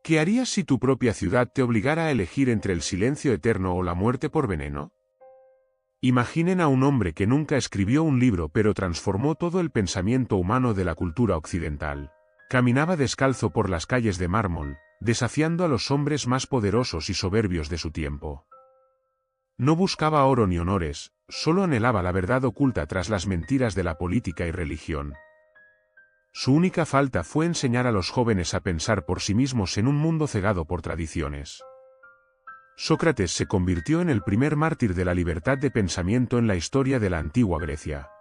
¿Qué harías si tu propia ciudad te obligara a elegir entre el silencio eterno o la muerte por veneno? Imaginen a un hombre que nunca escribió un libro pero transformó todo el pensamiento humano de la cultura occidental. Caminaba descalzo por las calles de mármol, desafiando a los hombres más poderosos y soberbios de su tiempo. No buscaba oro ni honores, solo anhelaba la verdad oculta tras las mentiras de la política y religión. Su única falta fue enseñar a los jóvenes a pensar por sí mismos en un mundo cegado por tradiciones. Sócrates se convirtió en el primer mártir de la libertad de pensamiento en la historia de la antigua Grecia.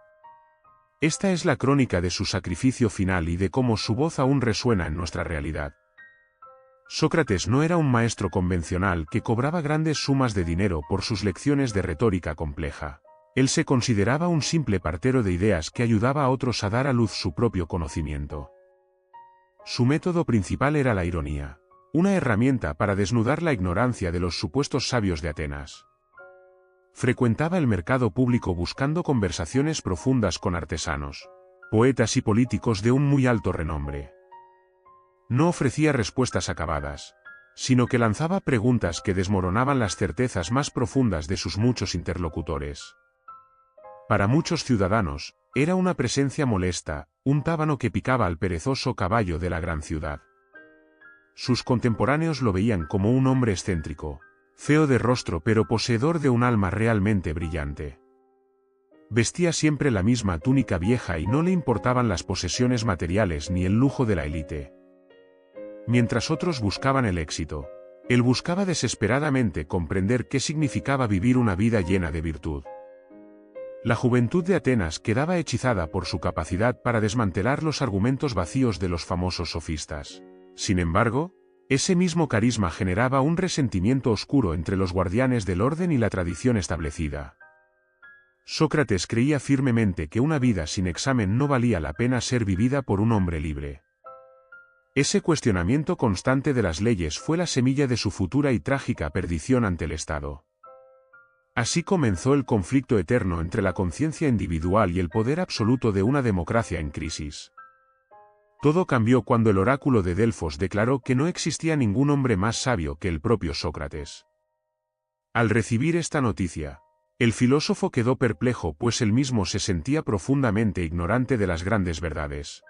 Esta es la crónica de su sacrificio final y de cómo su voz aún resuena en nuestra realidad. Sócrates no era un maestro convencional que cobraba grandes sumas de dinero por sus lecciones de retórica compleja. Él se consideraba un simple partero de ideas que ayudaba a otros a dar a luz su propio conocimiento. Su método principal era la ironía, una herramienta para desnudar la ignorancia de los supuestos sabios de Atenas. Frecuentaba el mercado público buscando conversaciones profundas con artesanos, poetas y políticos de un muy alto renombre. No ofrecía respuestas acabadas, sino que lanzaba preguntas que desmoronaban las certezas más profundas de sus muchos interlocutores. Para muchos ciudadanos, era una presencia molesta, un tábano que picaba al perezoso caballo de la gran ciudad. Sus contemporáneos lo veían como un hombre excéntrico, feo de rostro pero poseedor de un alma realmente brillante. Vestía siempre la misma túnica vieja y no le importaban las posesiones materiales ni el lujo de la élite. Mientras otros buscaban el éxito, él buscaba desesperadamente comprender qué significaba vivir una vida llena de virtud. La juventud de Atenas quedaba hechizada por su capacidad para desmantelar los argumentos vacíos de los famosos sofistas. Sin embargo, ese mismo carisma generaba un resentimiento oscuro entre los guardianes del orden y la tradición establecida. Sócrates creía firmemente que una vida sin examen no valía la pena ser vivida por un hombre libre. Ese cuestionamiento constante de las leyes fue la semilla de su futura y trágica perdición ante el Estado. Así comenzó el conflicto eterno entre la conciencia individual y el poder absoluto de una democracia en crisis. Todo cambió cuando el oráculo de Delfos declaró que no existía ningún hombre más sabio que el propio Sócrates. Al recibir esta noticia, el filósofo quedó perplejo pues él mismo se sentía profundamente ignorante de las grandes verdades.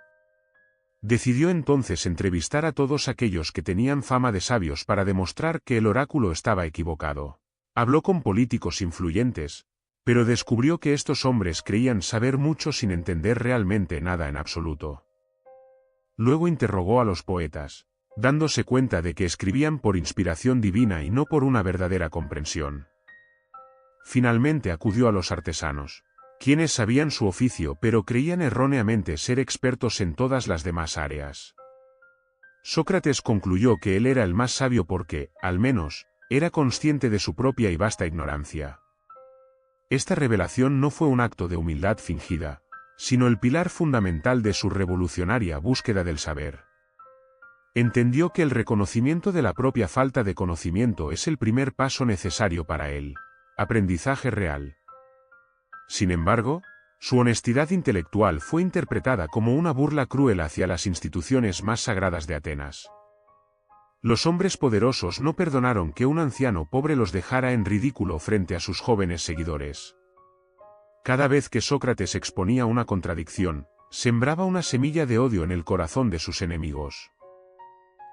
Decidió entonces entrevistar a todos aquellos que tenían fama de sabios para demostrar que el oráculo estaba equivocado. Habló con políticos influyentes, pero descubrió que estos hombres creían saber mucho sin entender realmente nada en absoluto. Luego interrogó a los poetas, dándose cuenta de que escribían por inspiración divina y no por una verdadera comprensión. Finalmente acudió a los artesanos, quienes sabían su oficio pero creían erróneamente ser expertos en todas las demás áreas. Sócrates concluyó que él era el más sabio porque, al menos, era consciente de su propia y vasta ignorancia. Esta revelación no fue un acto de humildad fingida, sino el pilar fundamental de su revolucionaria búsqueda del saber. Entendió que el reconocimiento de la propia falta de conocimiento es el primer paso necesario para el aprendizaje real. Sin embargo, su honestidad intelectual fue interpretada como una burla cruel hacia las instituciones más sagradas de Atenas. Los hombres poderosos no perdonaron que un anciano pobre los dejara en ridículo frente a sus jóvenes seguidores. Cada vez que Sócrates exponía una contradicción, sembraba una semilla de odio en el corazón de sus enemigos.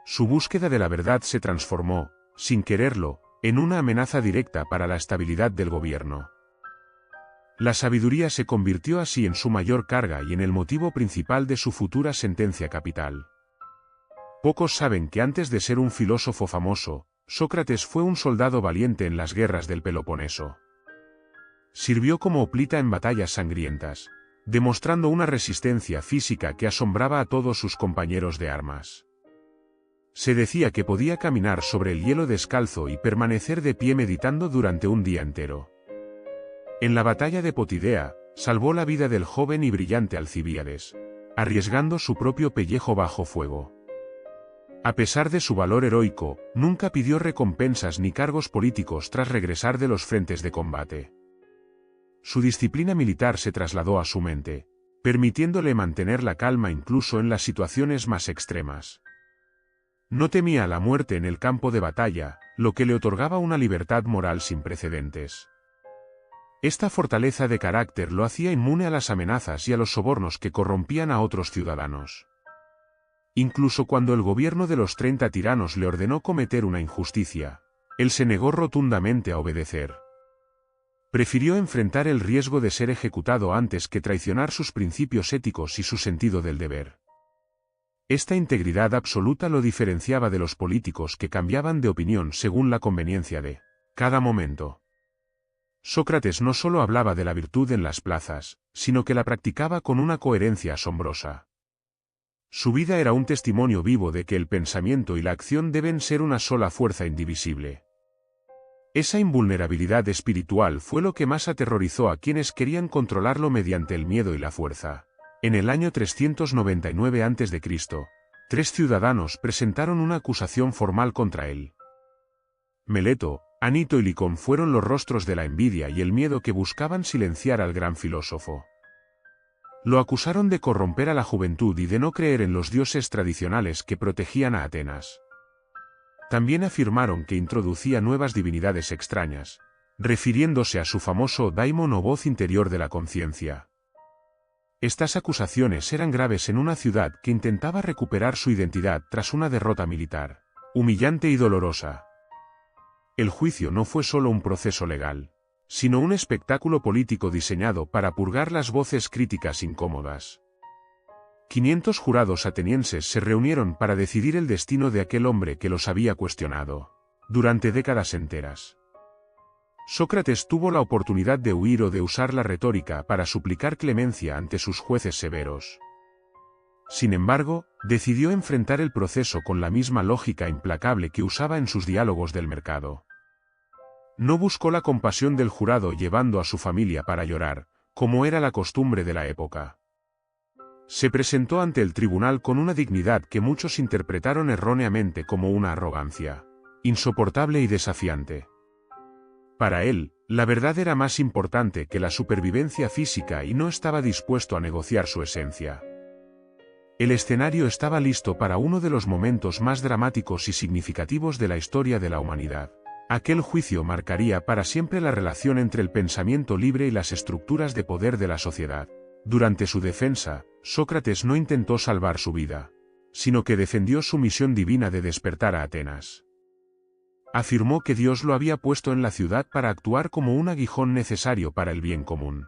Su búsqueda de la verdad se transformó, sin quererlo, en una amenaza directa para la estabilidad del gobierno. La sabiduría se convirtió así en su mayor carga y en el motivo principal de su futura sentencia capital. Pocos saben que antes de ser un filósofo famoso, Sócrates fue un soldado valiente en las guerras del Peloponeso. Sirvió como hoplita en batallas sangrientas, demostrando una resistencia física que asombraba a todos sus compañeros de armas. Se decía que podía caminar sobre el hielo descalzo y permanecer de pie meditando durante un día entero. En la batalla de Potidea, salvó la vida del joven y brillante Alcibíades, arriesgando su propio pellejo bajo fuego. A pesar de su valor heroico, nunca pidió recompensas ni cargos políticos tras regresar de los frentes de combate. Su disciplina militar se trasladó a su mente, permitiéndole mantener la calma incluso en las situaciones más extremas. No temía la muerte en el campo de batalla, lo que le otorgaba una libertad moral sin precedentes. Esta fortaleza de carácter lo hacía inmune a las amenazas y a los sobornos que corrompían a otros ciudadanos. Incluso cuando el gobierno de los 30 tiranos le ordenó cometer una injusticia, él se negó rotundamente a obedecer. Prefirió enfrentar el riesgo de ser ejecutado antes que traicionar sus principios éticos y su sentido del deber. Esta integridad absoluta lo diferenciaba de los políticos que cambiaban de opinión según la conveniencia de cada momento. Sócrates no solo hablaba de la virtud en las plazas, sino que la practicaba con una coherencia asombrosa. Su vida era un testimonio vivo de que el pensamiento y la acción deben ser una sola fuerza indivisible. Esa invulnerabilidad espiritual fue lo que más aterrorizó a quienes querían controlarlo mediante el miedo y la fuerza. En el año 399 a.C., 3 ciudadanos presentaron una acusación formal contra él. Meleto, Anito y Licón fueron los rostros de la envidia y el miedo que buscaban silenciar al gran filósofo. Lo acusaron de corromper a la juventud y de no creer en los dioses tradicionales que protegían a Atenas. También afirmaron que introducía nuevas divinidades extrañas, refiriéndose a su famoso daimon o voz interior de la conciencia. Estas acusaciones eran graves en una ciudad que intentaba recuperar su identidad tras una derrota militar, humillante y dolorosa. El juicio no fue solo un proceso legal, sino un espectáculo político diseñado para purgar las voces críticas incómodas. 500 jurados atenienses se reunieron para decidir el destino de aquel hombre que los había cuestionado durante décadas enteras. Sócrates tuvo la oportunidad de huir o de usar la retórica para suplicar clemencia ante sus jueces severos. Sin embargo, decidió enfrentar el proceso con la misma lógica implacable que usaba en sus diálogos del mercado. No buscó la compasión del jurado llevando a su familia para llorar, como era la costumbre de la época. Se presentó ante el tribunal con una dignidad que muchos interpretaron erróneamente como una arrogancia insoportable y desafiante. Para él, la verdad era más importante que la supervivencia física y no estaba dispuesto a negociar su esencia. El escenario estaba listo para uno de los momentos más dramáticos y significativos de la historia de la humanidad. Aquel juicio marcaría para siempre la relación entre el pensamiento libre y las estructuras de poder de la sociedad. Durante su defensa, Sócrates no intentó salvar su vida, sino que defendió su misión divina de despertar a Atenas. Afirmó que Dios lo había puesto en la ciudad para actuar como un aguijón necesario para el bien común.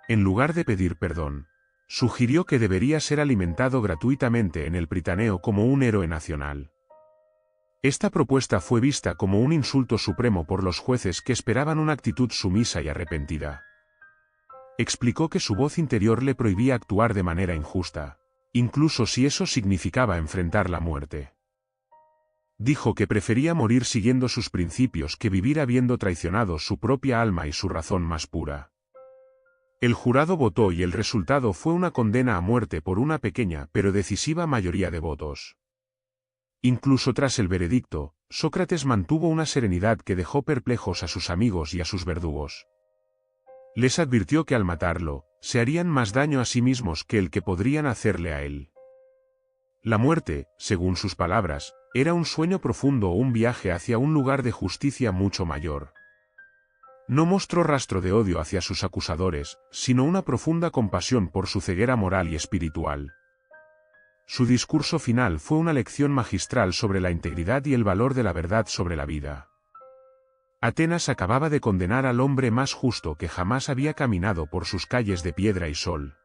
En lugar de pedir perdón, sugirió que debería ser alimentado gratuitamente en el Pritaneo como un héroe nacional. Esta propuesta fue vista como un insulto supremo por los jueces que esperaban una actitud sumisa y arrepentida. Explicó que su voz interior le prohibía actuar de manera injusta, incluso si eso significaba enfrentar la muerte. Dijo que prefería morir siguiendo sus principios que vivir habiendo traicionado su propia alma y su razón más pura. El jurado votó y el resultado fue una condena a muerte por una pequeña pero decisiva mayoría de votos. Incluso tras el veredicto, Sócrates mantuvo una serenidad que dejó perplejos a sus amigos y a sus verdugos. Les advirtió que al matarlo, se harían más daño a sí mismos que el que podrían hacerle a él. La muerte, según sus palabras, era un sueño profundo o un viaje hacia un lugar de justicia mucho mayor. No mostró rastro de odio hacia sus acusadores, sino una profunda compasión por su ceguera moral y espiritual. Su discurso final fue una lección magistral sobre la integridad y el valor de la verdad sobre la vida. Atenas acababa de condenar al hombre más justo que jamás había caminado por sus calles de piedra y sol.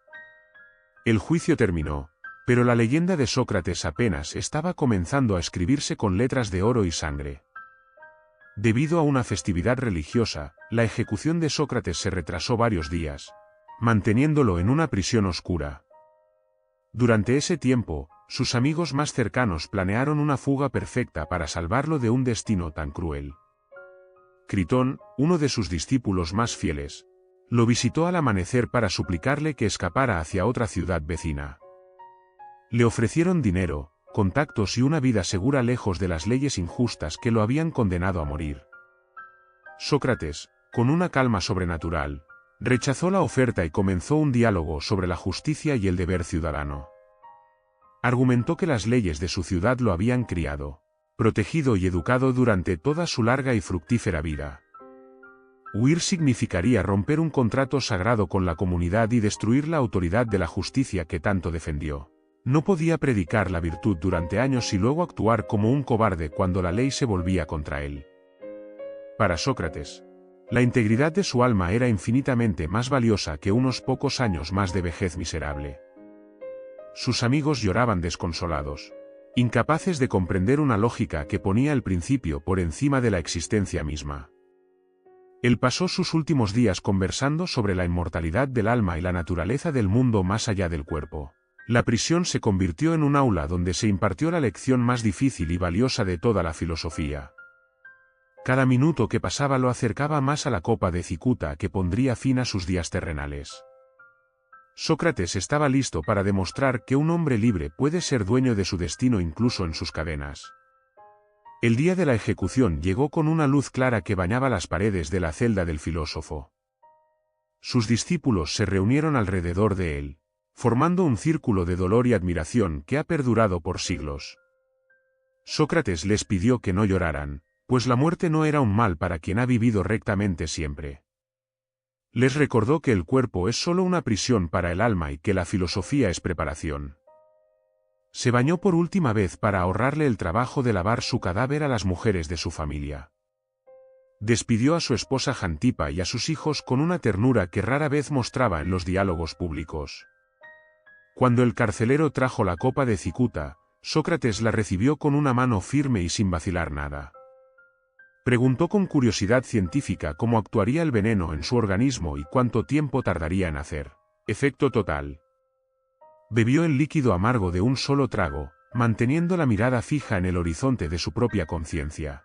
El juicio terminó, pero la leyenda de Sócrates apenas estaba comenzando a escribirse con letras de oro y sangre. Debido a una festividad religiosa, la ejecución de Sócrates se retrasó varios días, manteniéndolo en una prisión oscura. Durante ese tiempo, sus amigos más cercanos planearon una fuga perfecta para salvarlo de un destino tan cruel. Critón, uno de sus discípulos más fieles, lo visitó al amanecer para suplicarle que escapara hacia otra ciudad vecina. Le ofrecieron dinero, contactos y una vida segura lejos de las leyes injustas que lo habían condenado a morir. Sócrates, con una calma sobrenatural, rechazó la oferta y comenzó un diálogo sobre la justicia y el deber ciudadano. Argumentó que las leyes de su ciudad lo habían criado, protegido y educado durante toda su larga y fructífera vida. Huir significaría romper un contrato sagrado con la comunidad y destruir la autoridad de la justicia que tanto defendió. No podía predicar la virtud durante años y luego actuar como un cobarde cuando la ley se volvía contra él. Para Sócrates, la integridad de su alma era infinitamente más valiosa que unos pocos años más de vejez miserable. Sus amigos lloraban desconsolados, incapaces de comprender una lógica que ponía el principio por encima de la existencia misma. Él pasó sus últimos días conversando sobre la inmortalidad del alma y la naturaleza del mundo más allá del cuerpo. La prisión se convirtió en un aula donde se impartió la lección más difícil y valiosa de toda la filosofía. Cada minuto que pasaba lo acercaba más a la copa de cicuta que pondría fin a sus días terrenales. Sócrates estaba listo para demostrar que un hombre libre puede ser dueño de su destino incluso en sus cadenas. El día de la ejecución llegó con una luz clara que bañaba las paredes de la celda del filósofo. Sus discípulos se reunieron alrededor de él, formando un círculo de dolor y admiración que ha perdurado por siglos. Sócrates les pidió que no lloraran, pues la muerte no era un mal para quien ha vivido rectamente siempre. Les recordó que el cuerpo es solo una prisión para el alma y que la filosofía es preparación. Se bañó por última vez para ahorrarle el trabajo de lavar su cadáver a las mujeres de su familia. Despidió a su esposa Jantipa y a sus hijos con una ternura que rara vez mostraba en los diálogos públicos. Cuando el carcelero trajo la copa de cicuta, Sócrates la recibió con una mano firme y sin vacilar nada. Preguntó con curiosidad científica cómo actuaría el veneno en su organismo y cuánto tiempo tardaría en hacer efecto total. Bebió el líquido amargo de un solo trago, manteniendo la mirada fija en el horizonte de su propia conciencia.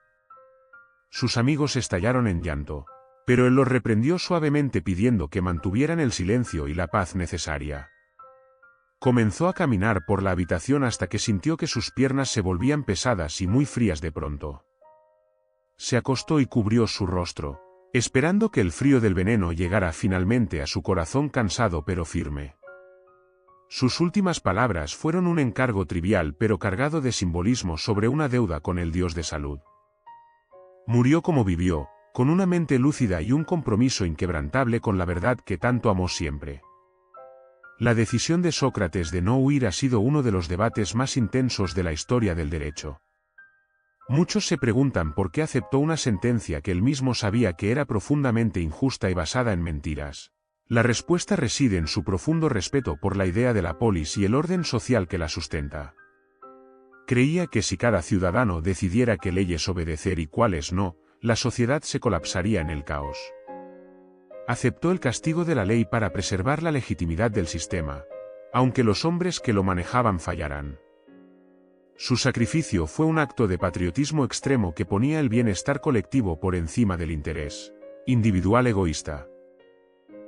Sus amigos estallaron en llanto, pero él los reprendió suavemente pidiendo que mantuvieran el silencio y la paz necesaria. Comenzó a caminar por la habitación hasta que sintió que sus piernas se volvían pesadas y muy frías de pronto. Se acostó y cubrió su rostro, esperando que el frío del veneno llegara finalmente a su corazón cansado pero firme. Sus últimas palabras fueron un encargo trivial pero cargado de simbolismo sobre una deuda con el dios de salud. Murió como vivió, con una mente lúcida y un compromiso inquebrantable con la verdad que tanto amó siempre. La decisión de Sócrates de no huir ha sido uno de los debates más intensos de la historia del derecho. Muchos se preguntan por qué aceptó una sentencia que él mismo sabía que era profundamente injusta y basada en mentiras. La respuesta reside en su profundo respeto por la idea de la polis y el orden social que la sustenta. Creía que si cada ciudadano decidiera qué leyes obedecer y cuáles no, la sociedad se colapsaría en el caos. Aceptó el castigo de la ley para preservar la legitimidad del sistema, aunque los hombres que lo manejaban fallaran. Su sacrificio fue un acto de patriotismo extremo que ponía el bienestar colectivo por encima del interés individual egoísta.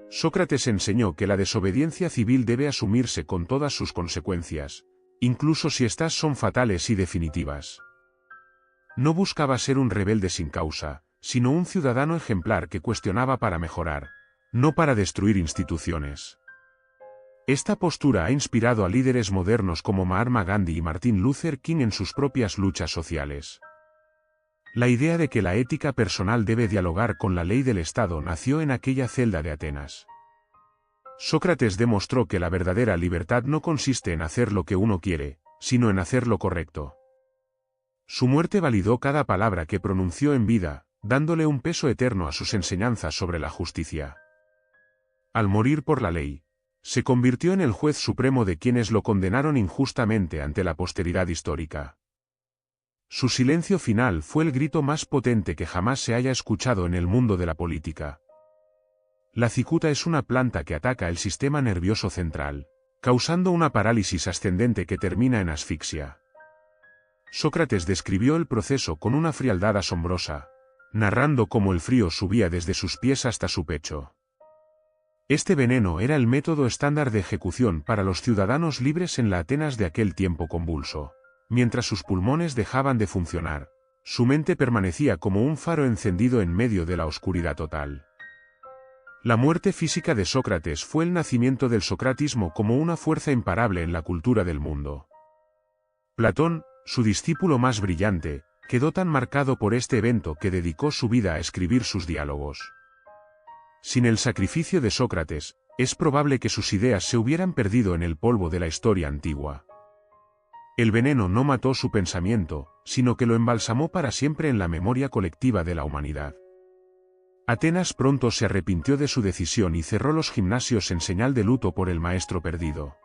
Sócrates enseñó que la desobediencia civil debe asumirse con todas sus consecuencias, incluso si éstas son fatales y definitivas. No buscaba ser un rebelde sin causa, sino un ciudadano ejemplar que cuestionaba para mejorar, no para destruir instituciones. Esta postura ha inspirado a líderes modernos como Mahatma Gandhi y Martin Luther King en sus propias luchas sociales. La idea de que la ética personal debe dialogar con la ley del Estado nació en aquella celda de Atenas. Sócrates demostró que la verdadera libertad no consiste en hacer lo que uno quiere, sino en hacer lo correcto. Su muerte validó cada palabra que pronunció en vida, dándole un peso eterno a sus enseñanzas sobre la justicia. Al morir por la ley, se convirtió en el juez supremo de quienes lo condenaron injustamente ante la posteridad histórica. Su silencio final fue el grito más potente que jamás se haya escuchado en el mundo de la política. La cicuta es una planta que ataca el sistema nervioso central, causando una parálisis ascendente que termina en asfixia. Sócrates describió el proceso con una frialdad asombrosa, narrando cómo el frío subía desde sus pies hasta su pecho. Este veneno era el método estándar de ejecución para los ciudadanos libres en la Atenas de aquel tiempo convulso. Mientras sus pulmones dejaban de funcionar, su mente permanecía como un faro encendido en medio de la oscuridad total. La muerte física de Sócrates fue el nacimiento del socratismo como una fuerza imparable en la cultura del mundo. Platón, su discípulo más brillante, quedó tan marcado por este evento que dedicó su vida a escribir sus diálogos. Sin el sacrificio de Sócrates, es probable que sus ideas se hubieran perdido en el polvo de la historia antigua. El veneno no mató su pensamiento, sino que lo embalsamó para siempre en la memoria colectiva de la humanidad. Atenas pronto se arrepintió de su decisión y cerró los gimnasios en señal de luto por el maestro perdido.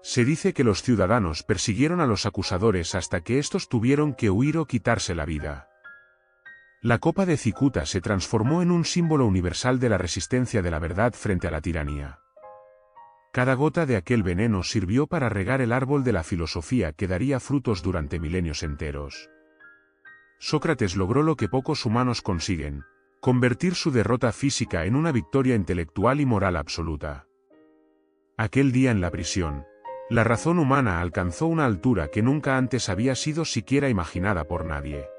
Se dice que los ciudadanos persiguieron a los acusadores hasta que estos tuvieron que huir o quitarse la vida. La copa de cicuta se transformó en un símbolo universal de la resistencia de la verdad frente a la tiranía. Cada gota de aquel veneno sirvió para regar el árbol de la filosofía que daría frutos durante milenios enteros. Sócrates logró lo que pocos humanos consiguen: convertir su derrota física en una victoria intelectual y moral absoluta. Aquel día en la prisión, la razón humana alcanzó una altura que nunca antes había sido siquiera imaginada por nadie.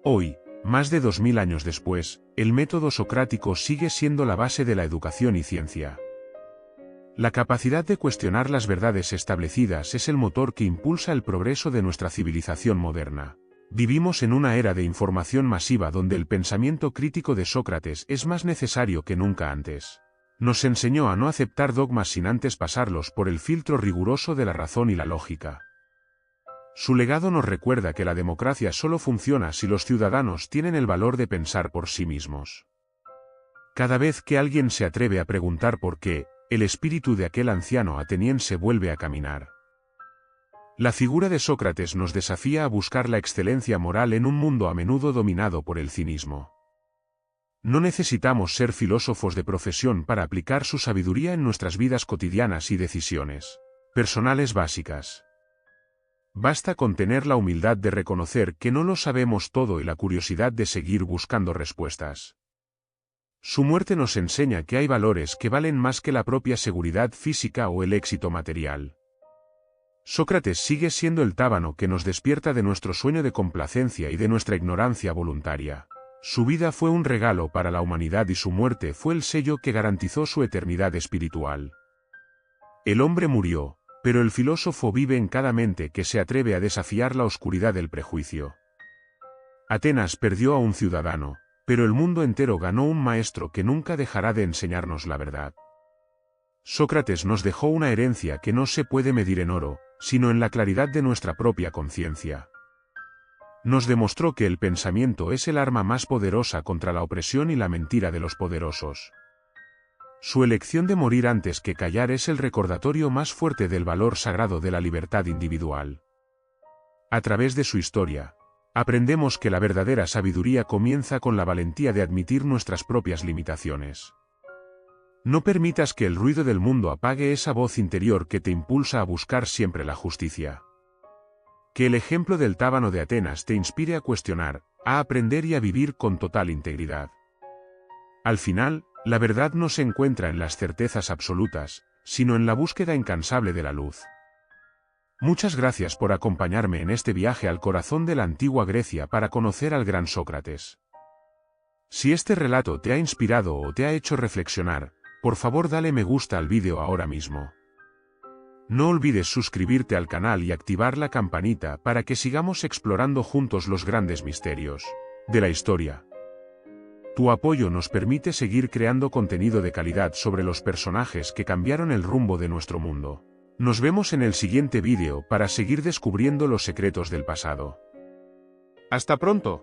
Hoy, más de 2000 años después, el método socrático sigue siendo la base de la educación y ciencia. La capacidad de cuestionar las verdades establecidas es el motor que impulsa el progreso de nuestra civilización moderna. Vivimos en una era de información masiva donde el pensamiento crítico de Sócrates es más necesario que nunca antes. Nos enseñó a no aceptar dogmas sin antes pasarlos por el filtro riguroso de la razón y la lógica. Su legado nos recuerda que la democracia solo funciona si los ciudadanos tienen el valor de pensar por sí mismos. Cada vez que alguien se atreve a preguntar por qué, el espíritu de aquel anciano ateniense vuelve a caminar. La figura de Sócrates nos desafía a buscar la excelencia moral en un mundo a menudo dominado por el cinismo. No necesitamos ser filósofos de profesión para aplicar su sabiduría en nuestras vidas cotidianas y decisiones personales básicas. Basta con tener la humildad de reconocer que no lo sabemos todo y la curiosidad de seguir buscando respuestas. Su muerte nos enseña que hay valores que valen más que la propia seguridad física o el éxito material. Sócrates sigue siendo el tábano que nos despierta de nuestro sueño de complacencia y de nuestra ignorancia voluntaria. Su vida fue un regalo para la humanidad y su muerte fue el sello que garantizó su eternidad espiritual. El hombre murió, pero el filósofo vive en cada mente que se atreve a desafiar la oscuridad del prejuicio. Atenas perdió a un ciudadano, pero el mundo entero ganó un maestro que nunca dejará de enseñarnos la verdad. Sócrates nos dejó una herencia que no se puede medir en oro, sino en la claridad de nuestra propia conciencia. Nos demostró que el pensamiento es el arma más poderosa contra la opresión y la mentira de los poderosos. Su elección de morir antes que callar es el recordatorio más fuerte del valor sagrado de la libertad individual. A través de su historia, aprendemos que la verdadera sabiduría comienza con la valentía de admitir nuestras propias limitaciones. No permitas que el ruido del mundo apague esa voz interior que te impulsa a buscar siempre la justicia. Que el ejemplo del tábano de Atenas te inspire a cuestionar, a aprender y a vivir con total integridad. Al final, la verdad no se encuentra en las certezas absolutas, sino en la búsqueda incansable de la luz. Muchas gracias por acompañarme en este viaje al corazón de la antigua Grecia para conocer al gran Sócrates. Si este relato te ha inspirado o te ha hecho reflexionar, por favor dale me gusta al vídeo ahora mismo. No olvides suscribirte al canal y activar la campanita para que sigamos explorando juntos los grandes misterios de la historia. Tu apoyo nos permite seguir creando contenido de calidad sobre los personajes que cambiaron el rumbo de nuestro mundo. Nos vemos en el siguiente vídeo para seguir descubriendo los secretos del pasado. ¡Hasta pronto!